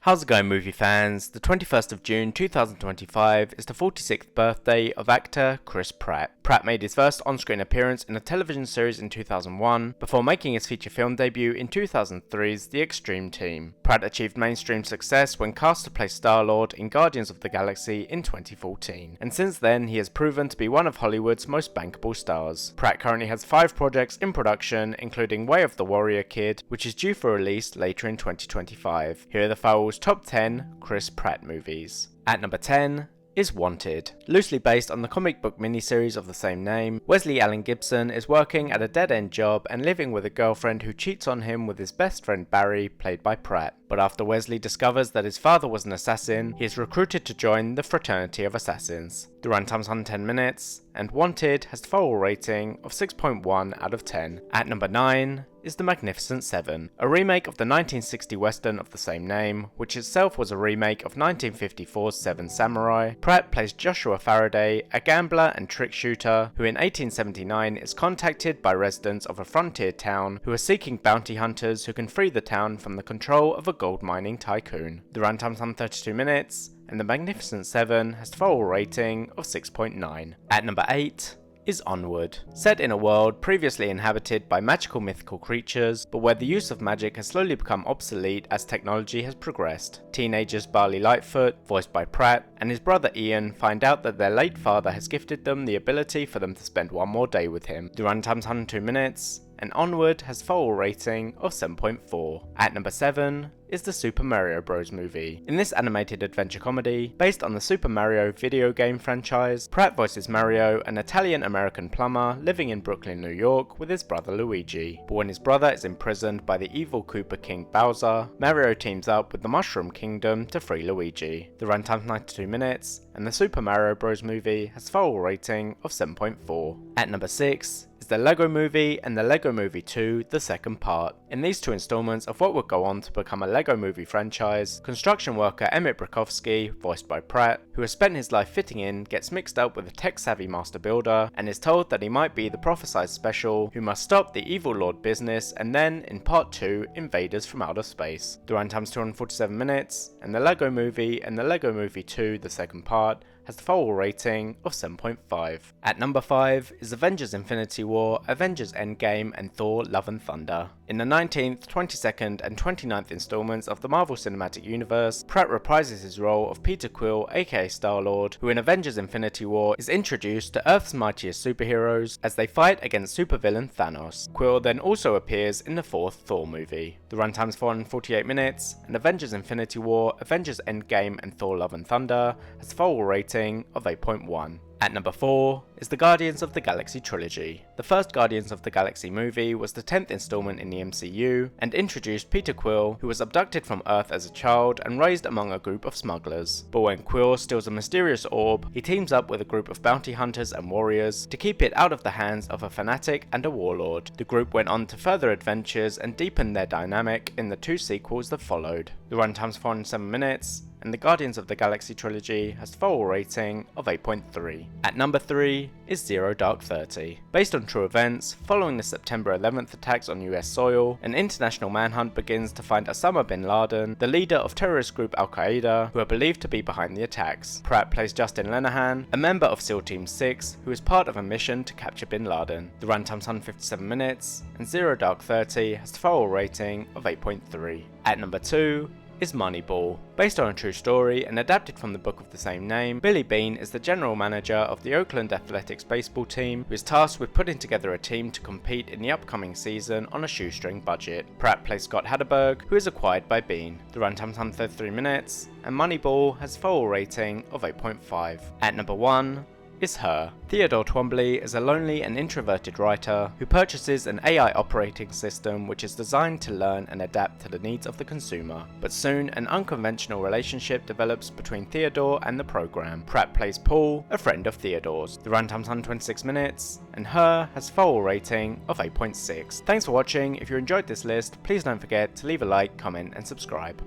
How's it going, movie fans? The 21st of June 2025 is the 46th birthday of actor Chris Pratt. Pratt made his first on-screen appearance in a television series in 2001 before making his feature film debut in 2003's The Extreme Team. Pratt achieved mainstream success when cast to play Star-Lord in Guardians of the Galaxy in 2014, and since then he has proven to be one of Hollywood's most bankable stars. Pratt currently has 5 projects in production, including Way of the Warrior Kid, which is due for release later in 2025. Here are the Firewall's top 10 Chris Pratt movies. At number 10 is Wanted. Loosely based on the comic book miniseries of the same name, Wesley Allen Gibson is working at a dead-end job and living with a girlfriend who cheats on him with his best friend Barry, played by Pratt. But after Wesley discovers that his father was an assassin, he is recruited to join the Fraternity of Assassins. The runtime's 110 minutes, and Wanted has the Firewall rating of 6.1 out of 10. At number 9 is The Magnificent Seven, a remake of the 1960 western of the same name, which itself was a remake of 1954's Seven Samurai. Pratt plays Joshua Faraday, a gambler and trick shooter who in 1879 is contacted by residents of a frontier town who are seeking bounty hunters who can free the town from the control of a gold mining tycoon. The runtime's 132 minutes, and The Magnificent Seven has the Firewall rating of 6.9. At number 8 is Onward. Set in a world previously inhabited by magical mythical creatures, but where the use of magic has slowly become obsolete as technology has progressed. Teenagers Barley Lightfoot, voiced by Pratt, and his brother Ian find out that their late father has gifted them the ability for them to spend one more day with him. The runtime's 102 minutes, and Onward has a Firewall rating of 7.4. At number 7 is the Super Mario Bros. Movie. In this animated adventure comedy, based on the Super Mario video game franchise, Pratt voices Mario, an Italian-American plumber living in Brooklyn, New York, with his brother Luigi. But when his brother is imprisoned by the evil Koopa King Bowser, Mario teams up with the Mushroom Kingdom to free Luigi. The runtime's 92 minutes, and the Super Mario Bros. Movie has a Firewall rating of 7.4. At number 6 is the Lego Movie and the Lego Movie 2, the second part. In these 2 installments of what would go on to become a Lego Movie franchise, construction worker Emmett Brokowski, voiced by Pratt, who has spent his life fitting in, gets mixed up with a tech-savvy master builder and is told that he might be the prophesized special who must stop the evil Lord business and then, in part 2, invaders from outer space. The runtime's 247 minutes, and the Lego Movie and the Lego Movie 2, the second part, has the Firewall rating of 7.5. At number 5 is Avengers Infinity War, Avengers Endgame, and Thor Love and Thunder. In the 19th, 22nd, and 29th installments of the Marvel Cinematic Universe, Pratt reprises his role of Peter Quill, aka Star-Lord, who in Avengers Infinity War is introduced to Earth's mightiest superheroes as they fight against supervillain Thanos. Quill then also appears in the 4th Thor movie. The runtime's 448 minutes, and Avengers Infinity War, Avengers Endgame, and Thor Love and Thunder has a Firewall rating of 8.1. At number 4 is the Guardians of the Galaxy trilogy. The first Guardians of the Galaxy movie was the 10th installment in the MCU and introduced Peter Quill, who was abducted from Earth as a child and raised among a group of smugglers. But when Quill steals a mysterious orb, he teams up with a group of bounty hunters and warriors to keep it out of the hands of a fanatic and a warlord. The group went on to further adventures and deepened their dynamic in the 2 sequels that followed. The runtime's 407 minutes, and the Guardians of the Galaxy trilogy has a Firewall rating of 8.3. At number 3 is Zero Dark 30. Based on true events, following the September 11th attacks on US soil, an international manhunt begins to find Osama bin Laden, the leader of terrorist group Al-Qaeda, who are believed to be behind the attacks. Pratt plays Justin Lenahan, a member of SEAL Team 6, who is part of a mission to capture bin Laden. The runtime's 157 minutes, and Zero Dark 30 has a Firewall rating of 8.3. At number 2 is Moneyball. Based on a true story and adapted from the book of the same name, Billy Beane is the general manager of the Oakland Athletics baseball team who is tasked with putting together a team to compete in the upcoming season on a shoestring budget. Pratt plays Scott Hatterberg, who is acquired by Beane. The runtime's 133 minutes, and Moneyball has a Firewall rating of 8.5. At number 1 is Her. Theodore Twombly is a lonely and introverted writer who purchases an AI operating system which is designed to learn and adapt to the needs of the consumer. But soon, an unconventional relationship develops between Theodore and the program. Pratt plays Paul, a friend of Theodore's. The runtime's 126 minutes, and Her has a Firewall rating of 8.6. Thanks for watching. If you enjoyed this list, please don't forget to leave a like, comment, and subscribe.